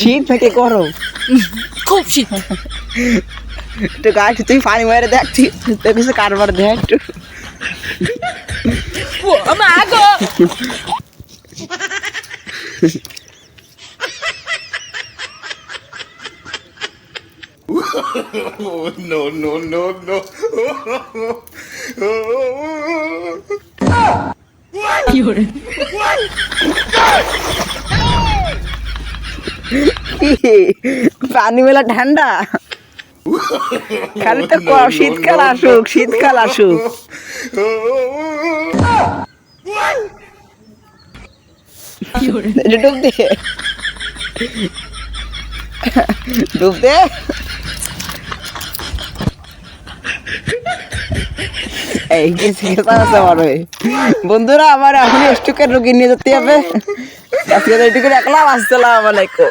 শীত থেকে গরম খুব শীত। একটু গাছ তুই পানি মেরে দেখছি তোর কিছু কারবার দেখ একটু মা গো No, no, no, no. কি করে পানি মেলা ঠান্ডা খালি তো শীতকাল আসুক শীতকাল আসুক কি করে ডুব দে ডুব দে এই গেছে আমার বন্ধুরা আমার এখন স্ট্রোকের রোগী নিয়ে যেতে হবে আজকে এইটুকু রাখলাম। আসসালামু আলাইকুম।